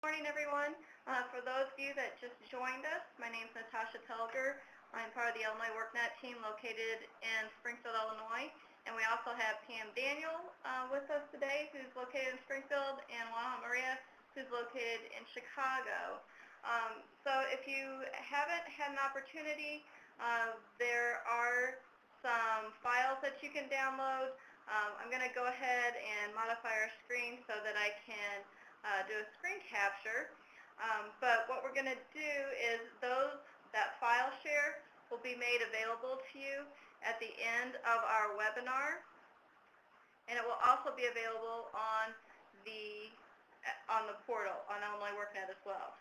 Morning, everyone. For those of you that just joined us, my name is Natasha Telger. I'm part of the Illinois Worknet team located in Springfield, Illinois. And we also have Pam Daniel with us today, who's located in Springfield, and Juana Maria, who's located in Chicago. So if you haven't had an opportunity, there are some files that you can download. I'm going to go ahead and modify our screen so that I can do a screen capture. But what we're going to do is that file share will be made available to you at the end of our webinar, and it will also be available on the portal on Illinois Worknet as well.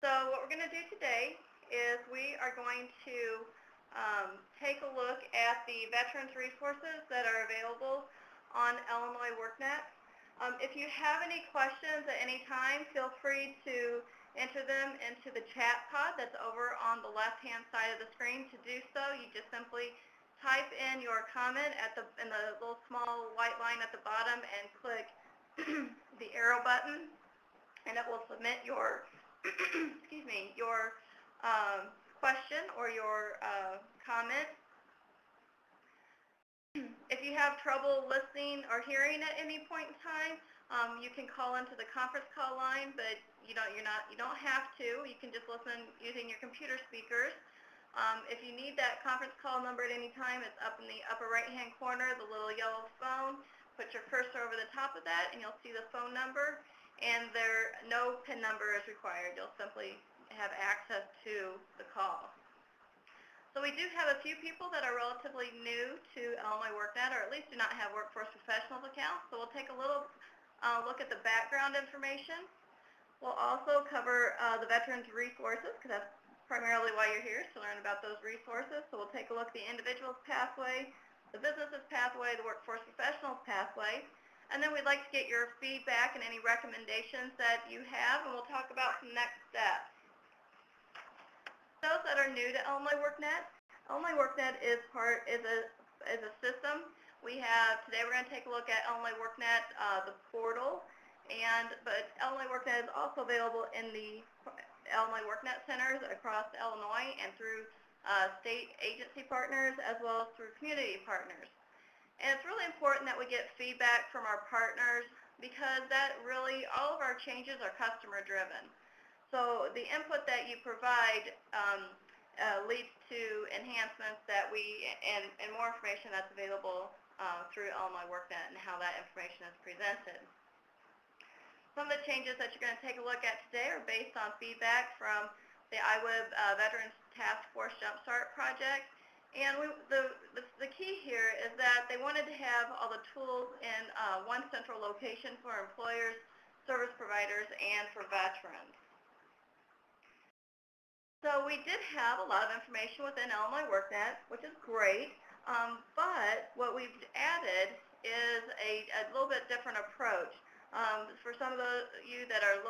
So what we're going to do today is we are going to take a look at the veterans resources that are available on Illinois Worknet. If you have any questions at any time, feel free to enter them into the chat pod that's over on the left-hand side of the screen. To do so, you just simply type in your comment in the little small white line at the bottom and click the arrow button, and it will submit your your question or your comment. If you have trouble listening or hearing at any point in time, you can call into the conference call line, but you don't have to. You can just listen using your computer speakers. If you need that conference call number at any time, it's up in the upper right-hand corner, the little yellow phone. Put your cursor over the top of that, and you'll see the phone number. And no PIN number is required. You'll simply have access to the call. So we do have a few people that are relatively new to Illinois Worknet, or at least do not have Workforce Professionals accounts. So we'll take a little look at the background information. We'll also cover the veterans resources, because that's primarily why you're here, to learn about those resources. So we'll take a look at the individual's pathway, the business's pathway, the Workforce Professionals pathway. And then we'd like to get your feedback and any recommendations that you have, and we'll talk about some next steps. Those that are new to Illinois Worknet, Illinois Worknet is a system. Today we're going to take a look at Illinois Worknet, the portal, but Illinois Worknet is also available in the Illinois Worknet centers across Illinois and through state agency partners as well as through community partners. And it's really important that we get feedback from our partners, because all of our changes are customer driven. So the input that you provide leads to enhancements and more information that's available through Illinois Worknet and how that information is presented. Some of the changes that you're going to take a look at today are based on feedback from the IWIB Veterans Task Force Jumpstart project. And the key here is that they wanted to have all the tools in one central location for employers, service providers, and for veterans. So we did have a lot of information within Illinois Worknet, which is great, but what we've added is a little bit different approach. For some of you that are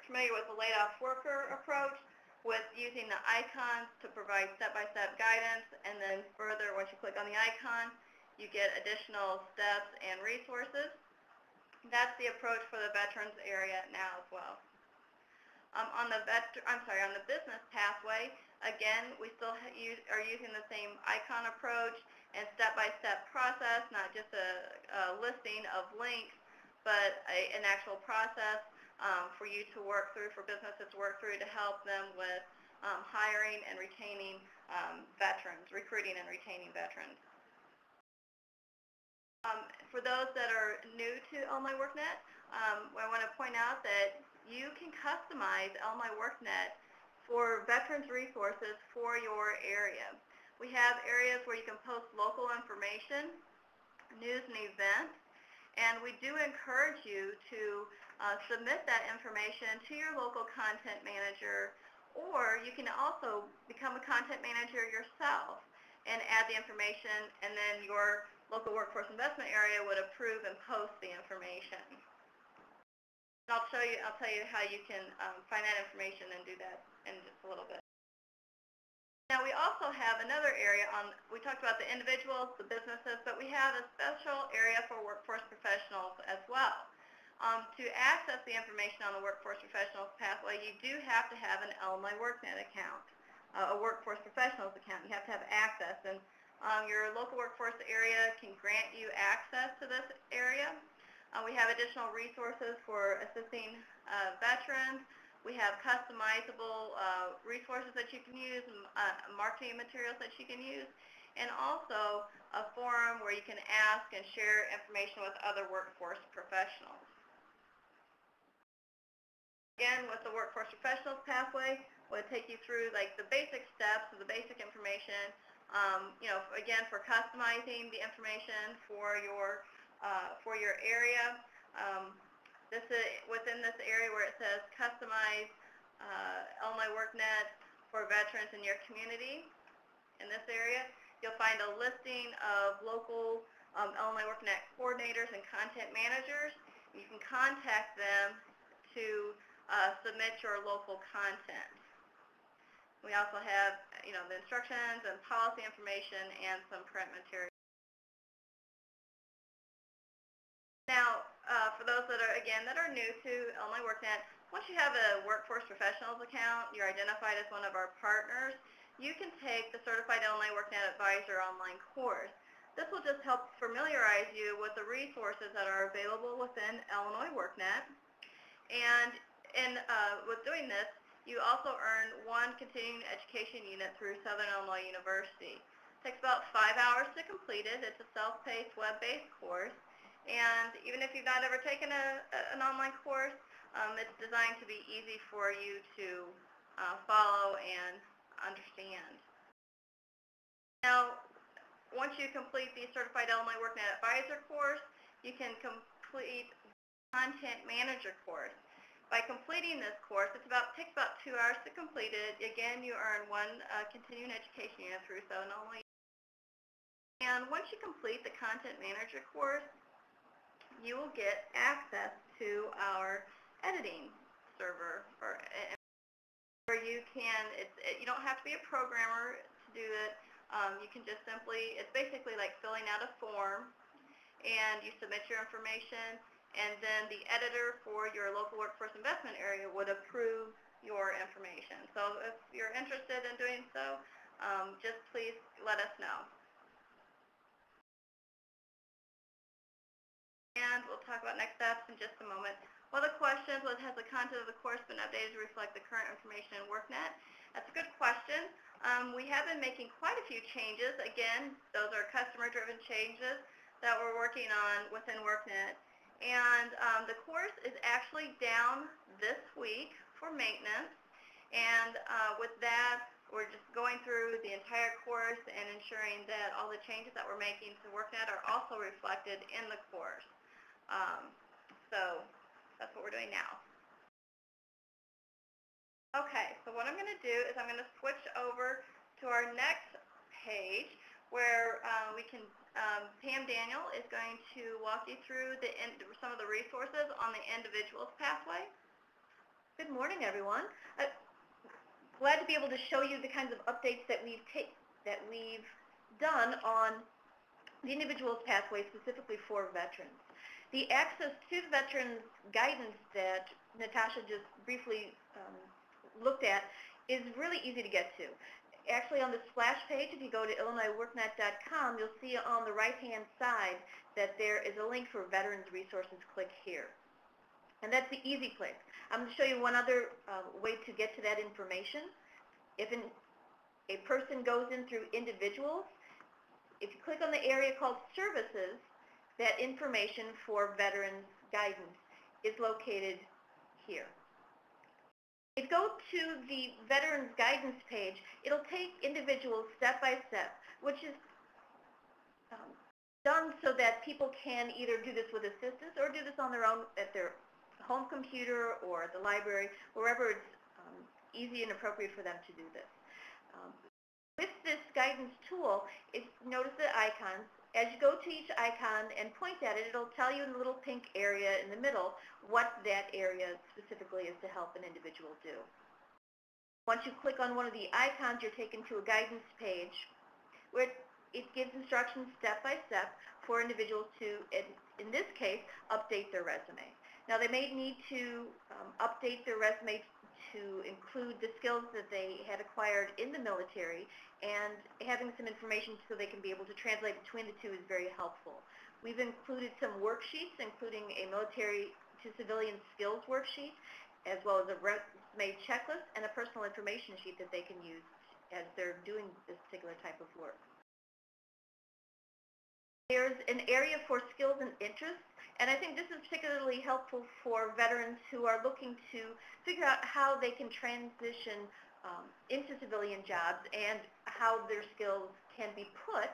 familiar with the laid-off worker approach, with using the icons to provide step-by-step guidance, and then further, once you click on the icon, you get additional steps and resources. That's the approach for the veterans area now as well. On the business pathway, again, we still are using the same icon approach and step-by-step process, not just a listing of links, but an actual process for you to work through, for businesses to work through to help them with hiring and retaining veterans, recruiting and retaining veterans. For those that are new to Illinois Worknet, I want to point out that you can customize Illinois Worknet for veterans resources for your area. We have areas where you can post local information, news and events, and we do encourage you to submit that information to your local content manager, or you can also become a content manager yourself and add the information, and then your local workforce investment area would approve and post the information. And I'll tell you how you can find that information and do that in just a little bit. Now we also have another area we talked about the individuals, the businesses, but we have a special area for workforce professionals as well. To access the information on the Workforce Professionals pathway, you do have to have an Illinois Worknet account, a Workforce Professionals account. You have to have access, and your local workforce area can grant you access to this area. We have additional resources for assisting veterans. We have customizable resources that you can use, marketing materials that you can use, and also a forum where you can ask and share information with other workforce professionals. Again, with the Workforce Professionals pathway, we'll take you through like the basic steps of the basic information, again, for customizing the information for your area. This is within this area where it says customize Illinois Worknet for veterans in your community. In this area, you'll find a listing of local Illinois Worknet coordinators and content managers. You can contact them to submit your local content. We also have, the instructions and policy information and some print material. Now, for those that are new to Illinois Worknet, once you have a Workforce Professionals account, you're identified as one of our partners, you can take the Certified Illinois Worknet Advisor online course. This will just help familiarize you with the resources that are available within Illinois Worknet. And with doing this, you also earn one continuing education unit through Southern Illinois University. It takes about 5 hours to complete it. It's a self-paced, web-based course. And even if you've not ever taken an online course, it's designed to be easy for you to follow and understand. Now, once you complete the Certified Illinois Worknet Advisor course, you can complete the Content Manager course. By completing this course, it takes about 2 hours to complete it. Again, you earn one continuing education unit through Southern Illinois. And once you complete the Content Manager course, you will get access to our editing server, where you can, you don't have to be a programmer to do it. You can just simply, it's basically like filling out a form, and you submit your information, and then the editor for your local workforce investment area would approve your information. So if you're interested in doing so, just please let us know. And we'll talk about next steps in just a moment. One of the questions was, has the content of the course been updated to reflect the current information in Worknet? That's a good question. We have been making quite a few changes. Again, those are customer-driven changes that we're working on within Worknet. And the course is actually down this week for maintenance. And with that, we're just going through the entire course and ensuring that all the changes that we're making to Worknet are also reflected in the course. So that's what we're doing now. Okay, so what I'm going to do is I'm going to switch over to our next page where Pam Daniel is going to walk you through some of the resources on the individuals pathway. Good morning, everyone. Glad to be able to show you the kinds of updates that we've done on the individuals pathway specifically for veterans. The access to the veterans guidance that Natasha just briefly looked at is really easy to get to. Actually, on the splash page, if you go to IllinoisWorknet.com, you'll see on the right-hand side that there is a link for Veterans Resources. Click here. And that's the easy place. I'm going to show you one other way to get to that information. If a person goes in through individuals, if you click on the area called Services, that information for Veterans Guidance is located here. If you go to the Veterans Guidance page, it'll take individuals step by step, which is done so that people can either do this with assistance or do this on their own at their home computer or at the library, wherever it's easy and appropriate for them to do this. With this guidance tool, notice the icons. As you go to each icon and point at it, it'll tell you in the little pink area in the middle what that area specifically is to help an individual do. Once you click on one of the icons, you're taken to a guidance page where it gives instructions step by step for individuals to, in this case, update their resume. Now, they may need to update their resume to include the skills that they had acquired in the military, and having some information so they can be able to translate between the two is very helpful. We've included some worksheets, including a military to civilian skills worksheet, as well as a resume checklist and a personal information sheet that they can use as they're doing this particular type of work. There's an area for skills and interests, and I think this is particularly helpful for veterans who are looking to figure out how they can transition into civilian jobs and how their skills can be put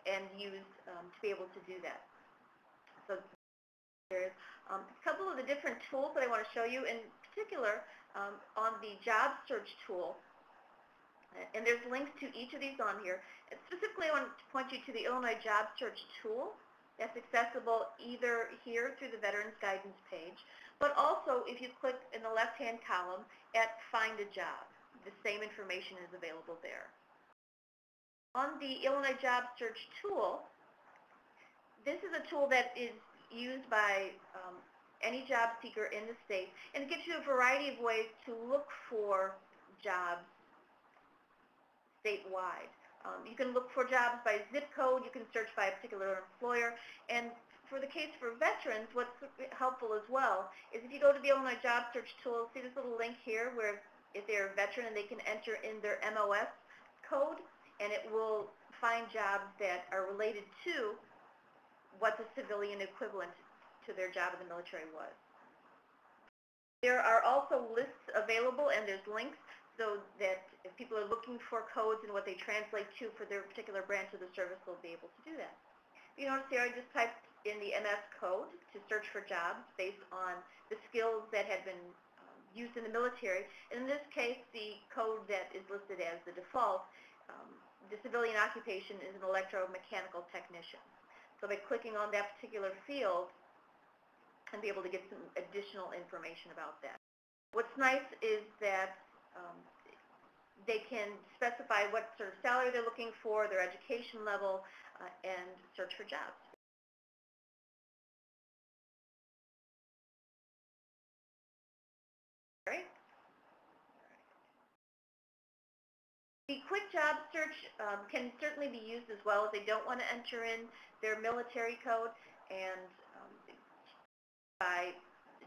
and used to be able to do that. So there's a couple of the different tools that I want to show you, in particular on the job search tool. And there's links to each of these on here. And specifically, I want to point you to the Illinois Job Search tool. That's accessible either here through the Veterans Guidance page, but also if you click in the left-hand column at Find a Job. The same information is available there. On the Illinois Job Search tool, this is a tool that is used by any job seeker in the state, and it gives you a variety of ways to look for jobs statewide. You can look for jobs by zip code, you can search by a particular employer, and for the case for veterans, what's helpful as well is if you go to the Illinois Job Search tool, see this little link here where if they're a veteran and they can enter in their MOS code, and it will find jobs that are related to what the civilian equivalent to their job in the military was. There are also lists available, and there's links so that if people are looking for codes and what they translate to for their particular branch of the service, they'll be able to do that. You notice here I just typed in the MS code to search for jobs based on the skills that had been used in the military. And in this case, the code that is listed as the default, the civilian occupation is an electromechanical technician. So by clicking on that particular field, and be able to get some additional information about that. What's nice is that they can specify what sort of salary they're looking for, their education level, and search for jobs. All right. The quick job search can certainly be used as well if they don't want to enter in their military code, and by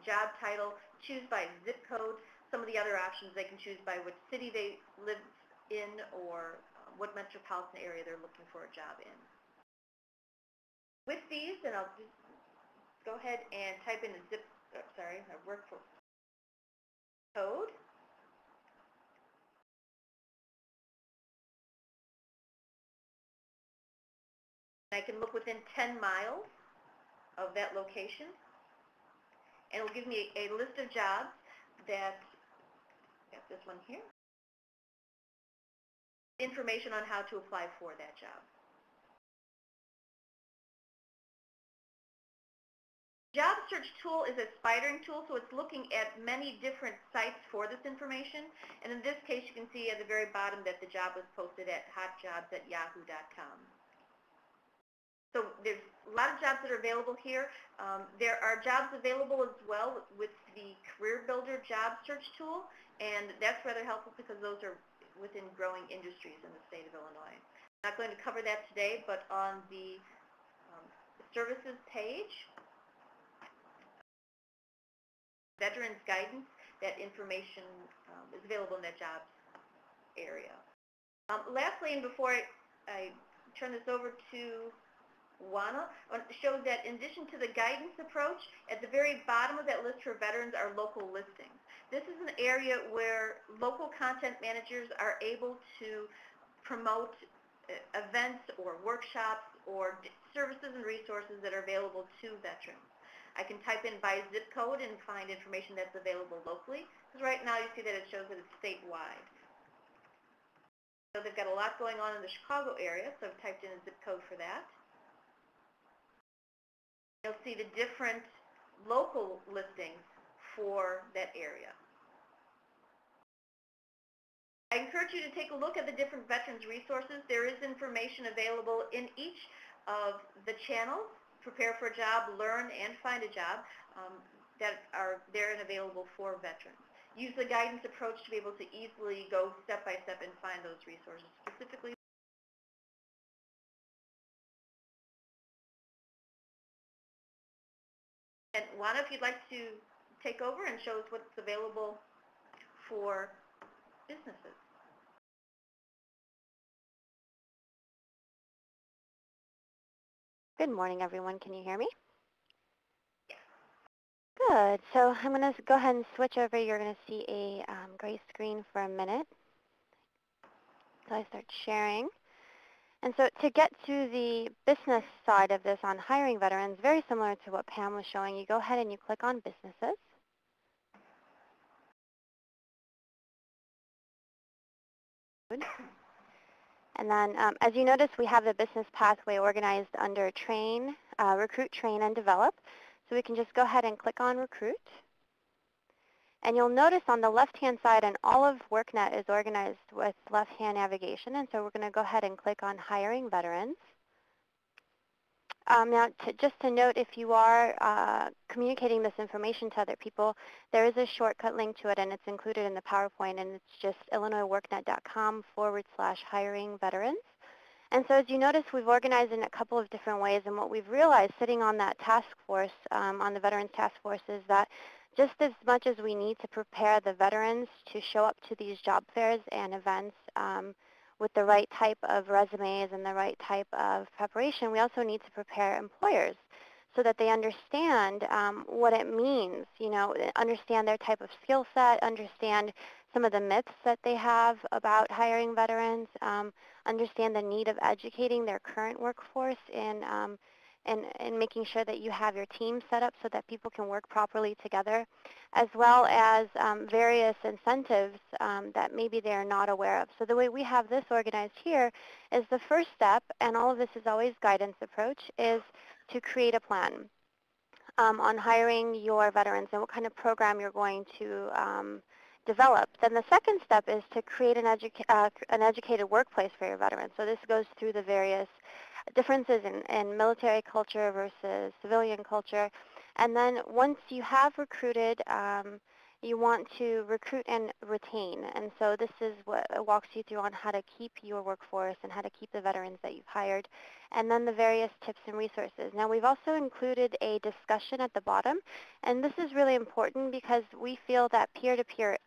job title, choose by zip code. Some of the other options, they can choose by which city they live in or what metropolitan area they're looking for a job in. With these, and I'll just go ahead and type in a workforce code. I can look within 10 miles of that location, and it will give me a list of jobs that, got this one here, information on how to apply for that job. Job search tool is a spidering tool, so it's looking at many different sites for this information, and in this case you can see at the very bottom that the job was posted at hotjobs@yahoo.com. So there's a lot of jobs that are available here. There are jobs available as well with the Career Builder job search tool, and that's rather helpful because those are within growing industries in the state of Illinois. I'm not going to cover that today, but on the services page, Veterans Guidance, that information is available in that jobs area. Lastly, and before I turn this over to Juana, I want to show that in addition to the guidance approach, at the very bottom of that list for veterans are local listings. This is an area where local content managers are able to promote events or workshops or services and resources that are available to veterans. I can type in by zip code and find information that's available locally, because right now you see that it shows that it's statewide. So they've got a lot going on in the Chicago area, so I've typed in a zip code for that. You'll see the different local listings for that area. I encourage you to take a look at the different veterans resources. There is information available in each of the channels, Prepare for a Job, Learn, and Find a Job. that are there and available for veterans. Use the guidance approach to be able to easily go step by step and find those resources, specifically. And Juana, if you'd like to take over and show us what's available for businesses. Good morning, everyone. Can you hear me? Yes. Good. So I'm going to go ahead and switch over. You're going to see a gray screen for a minute. So I start sharing. And so to get to the business side of this on hiring veterans, very similar to what Pam was showing, you go ahead and you click on businesses. And then as you notice, we have the business pathway organized under train, recruit, train, and develop. So we can just go ahead and click on recruit. And you'll notice on the left-hand side, and all of Worknet is organized with left-hand navigation. And so we're going to go ahead and click on hiring veterans. Now, just to note, if you are communicating this information to other people, there is a shortcut link to it, and it's included in the PowerPoint, and it's just illinoisworknet.com/hiring veterans. And so as you notice, we've organized in a couple of different ways, and what we've realized sitting on that task force, on the Veterans Task Force, is that just as much as we need to prepare the veterans to show up to these job fairs and events with the right type of resumes and the right type of preparation, we also need to prepare employers so that they understand what it means, understand their type of skill set, understand some of the myths that they have about hiring veterans, understand the need of educating their current workforce and making sure that you have your team set up so that people can work properly together, as well as various incentives that maybe they're not aware of. So the way we have this organized here is the first step, and all of this is always guidance approach, is to create a plan on hiring your veterans and what kind of program you're going to develop. Then the second step is to create an educated workplace for your veterans. So this goes through the various differences in military culture versus civilian culture. And then once you have recruited, you want to recruit and retain. And so this is what walks you through on how to keep your workforce and how to keep the veterans that you've hired, and then the various tips and resources. Now we've also included a discussion at the bottom, and this is really important because we feel that peer-to-peer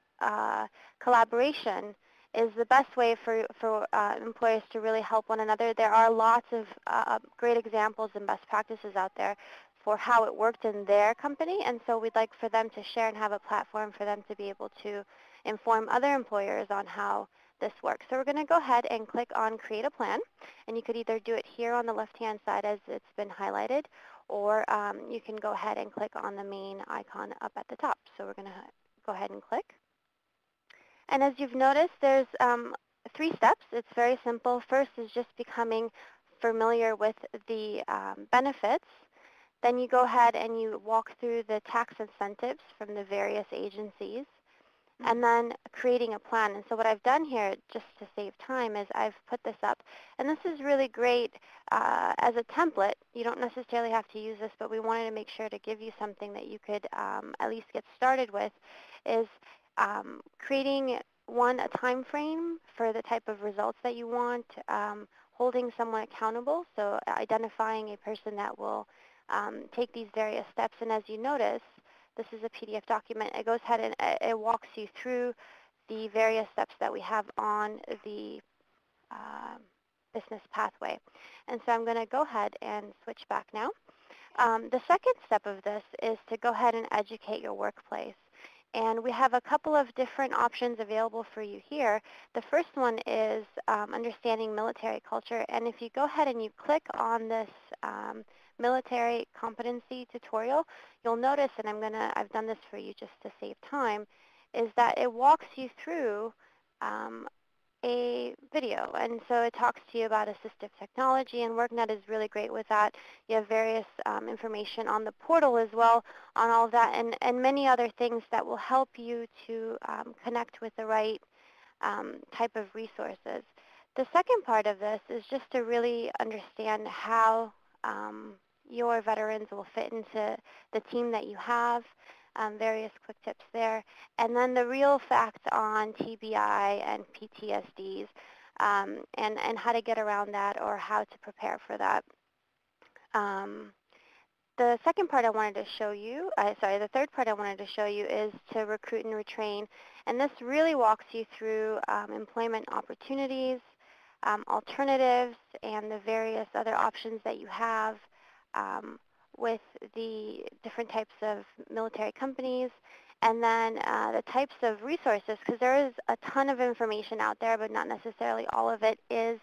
collaboration is the best way for employers to really help one another. There are lots of great examples and best practices out there for how it worked in their company, and so we'd like for them to share and have a platform for them to be able to inform other employers on how this works. So we're going to go ahead and click on Create a Plan, and you could either do it here on the left-hand side as it's been highlighted, or you can go ahead and click on the main icon up at the top. So we're going to go ahead and click. And as you've noticed, there's 3 steps. It's very simple. First is just becoming familiar with the benefits. Then you go ahead and you walk through the tax incentives from the various agencies, and then creating a plan. And so what I've done here, just to save time, is I've put this up. And this is really great as a template. You don't necessarily have to use this, but we wanted to make sure to give you something that you could at least get started with, is creating, one, a time frame for the type of results that you want, holding someone accountable, so identifying a person that will take these various steps. And as you notice, this is a PDF document. It goes ahead and it walks you through the various steps that we have on the business pathway. And so I'm going to go ahead and switch back now. The second step of this is to go ahead and educate your workplace. And we have a couple of different options available for you here. The first one is understanding military culture. And if you go ahead and you click on this military competency tutorial, you'll notice, and I've done this for you just to save time, is that it walks you through a video. And so it talks to you about assistive technology, and Worknet is really great with that. You have various information on the portal as well on all of that, and many other things that will help you to connect with the right type of resources. The second part of this is just to really understand how your veterans will fit into the team that you have. various quick tips there. And then the real facts on TBI and PTSDs, and how to get around that or how to prepare for that. The second part I wanted to show you, the third part I wanted to show you is to recruit and retrain. And this really walks you through employment opportunities, alternatives, and the various other options that you have with the different types of military companies, and then the types of resources, because there is a ton of information out there, but not necessarily all of it is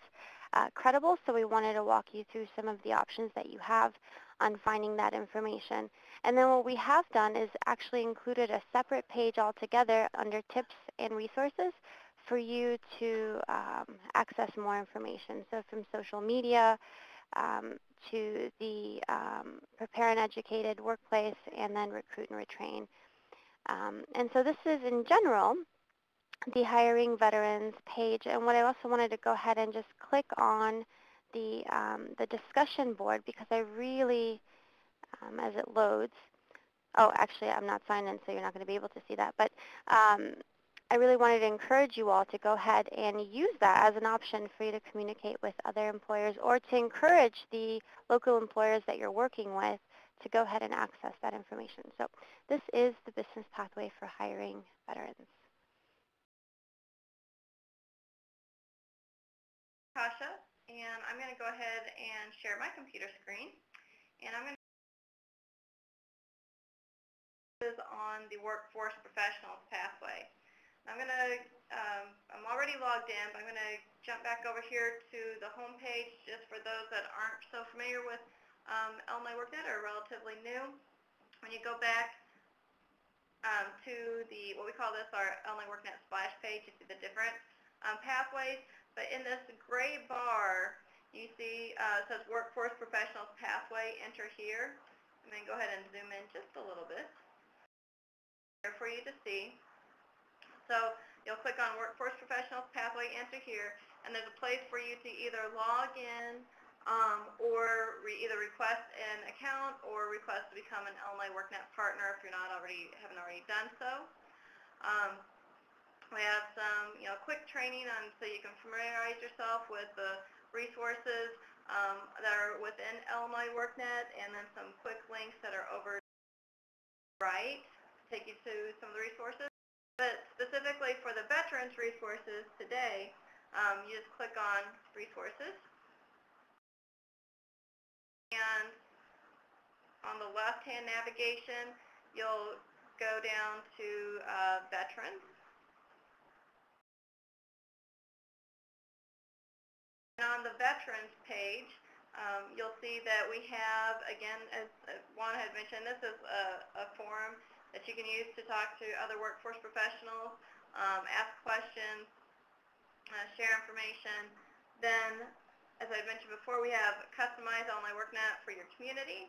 credible. So we wanted to walk you through some of the options that you have on finding that information. And then what we have done is actually included a separate page altogether under tips and resources for you to access more information. So from social media to the Prepare and Educated Workplace, and then Recruit and Retrain. And so this is, in general, the Hiring Veterans page. And what I also wanted to go ahead and just click on the discussion board, because I really, as it loads, oh, actually, I'm not signed in, so you're not going to be able to see that. But I really wanted to encourage you all to go ahead and use that as an option for you to communicate with other employers, or to encourage the local employers that you're working with to go ahead and access that information. So this is the business pathway for hiring veterans. Tasha, and I'm going to go ahead and share my computer screen, and I'm going to focus on the workforce professionals pathway. I'm already logged in, but I'm going to jump back over here to the home page just for those that aren't so familiar with Illinois Worknet or relatively new. When you go back to what we call this our Illinois Worknet splash page, you see the different pathways. But in this gray bar, you see it says Workforce Professionals Pathway, enter here. And then go ahead and zoom in just a little bit there for you to see. So you'll click on Workforce Professionals Pathway, enter here, and there's a place for you to either log in or either request an account or request to become an Illinois Worknet partner if you're haven't already done so. We have some quick training so you can familiarize yourself with the resources that are within Illinois Worknet, and then some quick links that are over right to take you to some of the resources. But specifically for the veterans resources today, you just click on resources, and on the left-hand navigation, you'll go down to veterans. And on the veterans page, you'll see that we have, again, as Juan had mentioned, this is a forum that you can use to talk to other workforce professionals, ask questions, share information. Then, as I mentioned before, we have Customize Illinois Worknet for your community.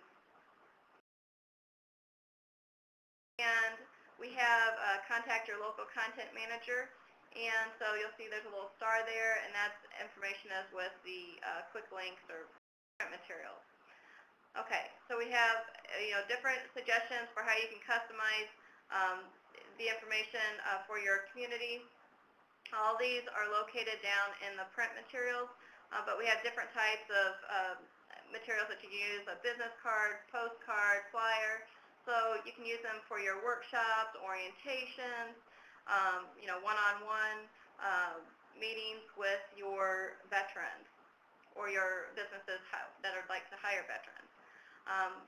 And we have Contact Your Local Content Manager. And so you'll see there's a little star there, and that's information as with the quick links or print materials. Okay, so we have different suggestions for how you can customize the information for your community. All these are located down in the print materials, but we have different types of materials that you can use: a business card, postcard, flyer. So you can use them for your workshops, orientations, one-on-one meetings with your veterans or your businesses that would like to hire veterans.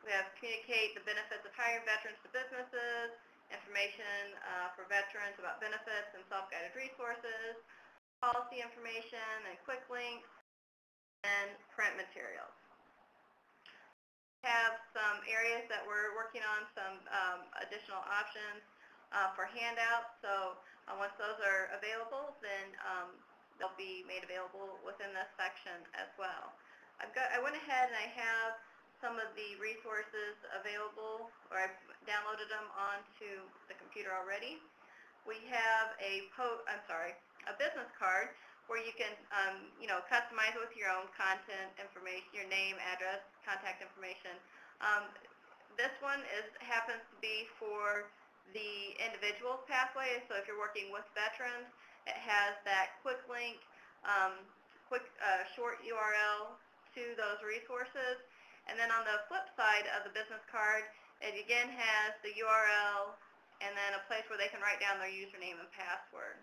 We have communicate the benefits of hiring veterans to businesses, information for veterans about benefits and self-guided resources, policy information and quick links, and print materials. We have some areas that we're working on, some additional options for handouts. So once those are available, then they'll be made available within this section as well. I went ahead and I have some of the resources available, or I've downloaded them onto the computer already. We have a business card where you can customize with your own content information, your name, address, contact information. This one happens to be for the individual's pathway. So if you're working with veterans, it has that quick link, short URL to those resources. And then on the flip side of the business card, it again has the URL and then a place where they can write down their username and password.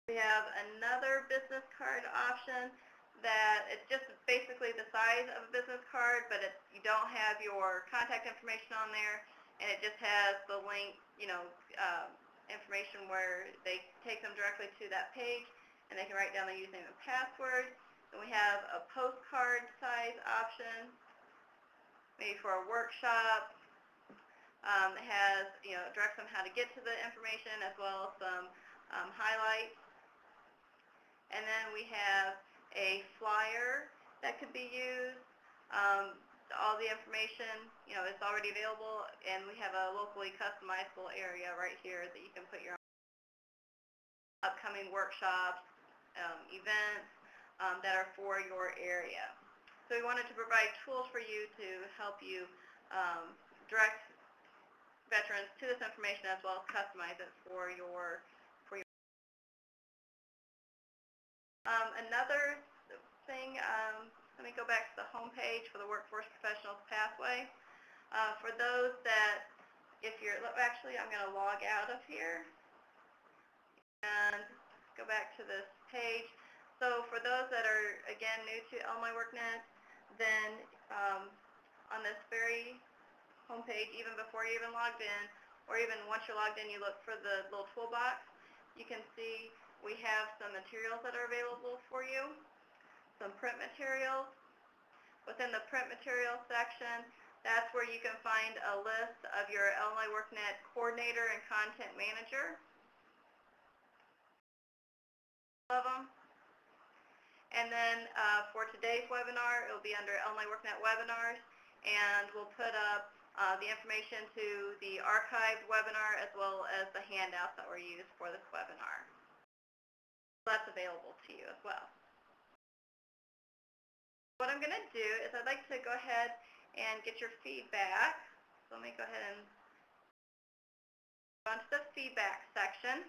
We have another business card option that it's just basically the size of a business card, but you don't have your contact information on there, and it just has the link, information where they take them directly to that page, and they can write down their username and password. And we have a postcard size option, maybe for a workshop. It has, directs them how to get to the information as well as some highlights. And then we have a flyer that could be used. All the information, is already available, and we have a locally customizable area right here that you can put your upcoming workshops, events that are for your area. So we wanted to provide tools for you to help you direct veterans to this information as well as customize it for your another thing, let me go back to the home page for the Workforce Professionals Pathway. For those that, actually I'm going to log out of here and go back to this page. So for those that are, again, new to Illinois Worknet, then on this very home page, even before you even logged in, or even once you're logged in, you look for the little toolbox, you can see we have some materials that are available for you, some print materials. Within the print materials section, that's where you can find a list of your Illinois Worknet coordinator and content manager. Of them. And then for today's webinar, it will be under Illinois Worknet webinars, and we'll put up the information to the archived webinar as well as the handouts that were used for this webinar. That's available to you as well. What I'm going to do is I'd like to go ahead and get your feedback. So let me go ahead and go on to the feedback section.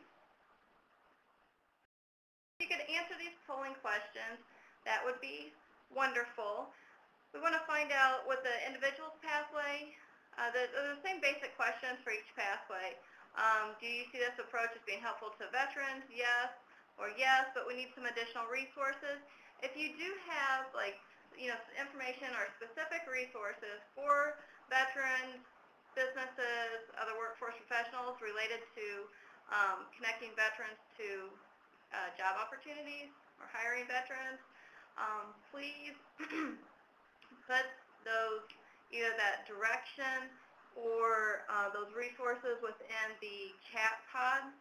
If you could answer these polling questions, that would be wonderful. We want to find out what the individual's pathway, the same basic questions for each pathway. Do you see this approach as being helpful to veterans? Yes. Or yes, but we need some additional resources. If you do have information or specific resources for veterans, businesses, other workforce professionals related to connecting veterans to job opportunities or hiring veterans, please put those, either that direction or those resources within the chat pod.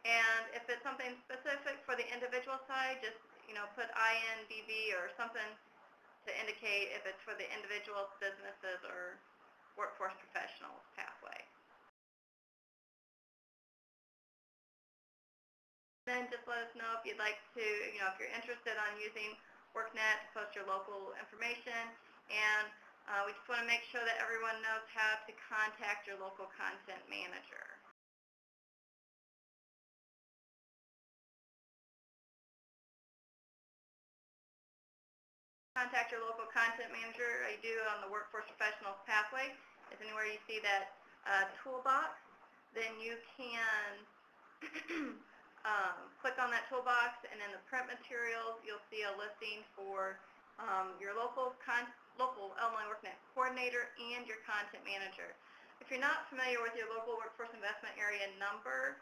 And if it's something specific for the individual side, just put INBB or something to indicate if it's for the individuals, businesses, or workforce professionals pathway. Then just let us know if you'd like to, if you're interested on using Worknet to post your local information. And we just want to make sure that everyone knows how to contact your local content manager. Contact your local content manager. I do on the Workforce Professionals Pathway. Is anywhere you see that toolbox, then you can click on that toolbox, and in the print materials, you'll see a listing for your local Illinois Worknet coordinator and your content manager. If you're not familiar with your local workforce investment area number,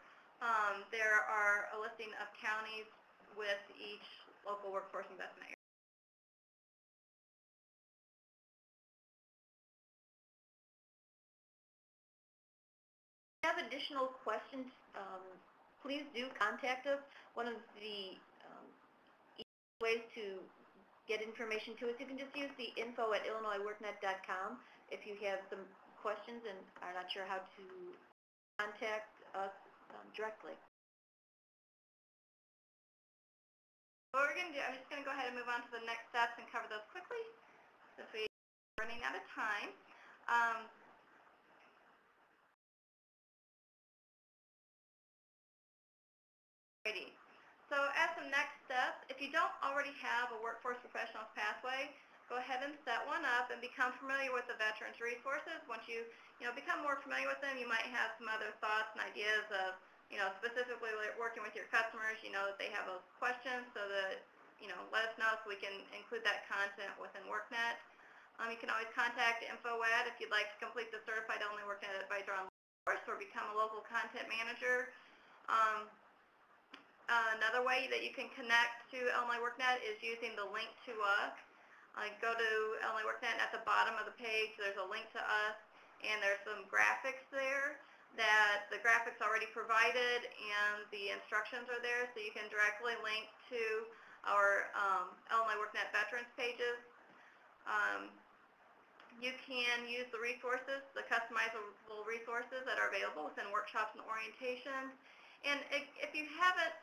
there are a listing of counties with each local workforce investment area. If you have additional questions, please do contact us. One of the ways to get information to us, you can just use the info@illinoisworknet.com if you have some questions and are not sure how to contact us directly. What we're going to do, I'm just going to go ahead and move on to the next steps and cover those quickly since we're running out of time. Alrighty. So as the next step, if you don't already have a Workforce Professionals pathway, go ahead and set one up and become familiar with the veterans resources. Once you become more familiar with them, you might have some other thoughts and ideas of, specifically working with your customers, that they have those questions, so that, let us know so we can include that content within Worknet. You can always contact InfoAd if you'd like to complete the Certified Illinois Worknet Advisor online course or become a local content manager. Another way that you can connect to Illinois Worknet is using the link to us. Go to Illinois Worknet, and at the bottom of the page there's a link to us, and there's some graphics there that the graphics already provided, and the instructions are there, so you can directly link to our Illinois Worknet veterans pages. You can use the resources, the customizable resources that are available within workshops and orientations. And if you haven't,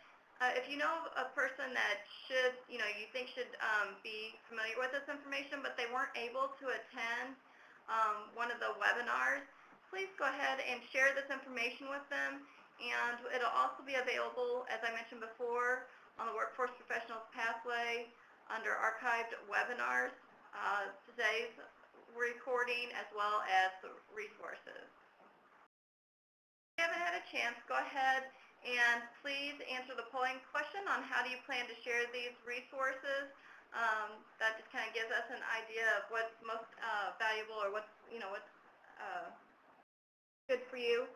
if you know a person that should, you think should be familiar with this information, but they weren't able to attend one of the webinars, please go ahead and share this information with them. And it'll also be available, as I mentioned before, on the Workforce Professionals Pathway under Archived Webinars, today's recording, as well as the resources. If you haven't had a chance, go ahead and please answer the polling question on how do you plan to share these resources. That just kind of gives us an idea of what's most valuable, or what's good for you.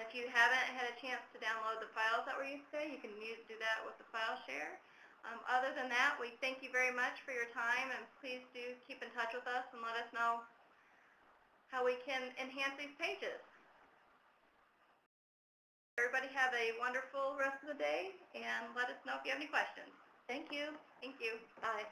If you haven't had a chance to download the files that were used today, you can do that with the file share. Other than that, we thank you very much for your time, and please do keep in touch with us and let us know how we can enhance these pages. Everybody have a wonderful rest of the day, and let us know if you have any questions. Thank you. Thank you. Bye.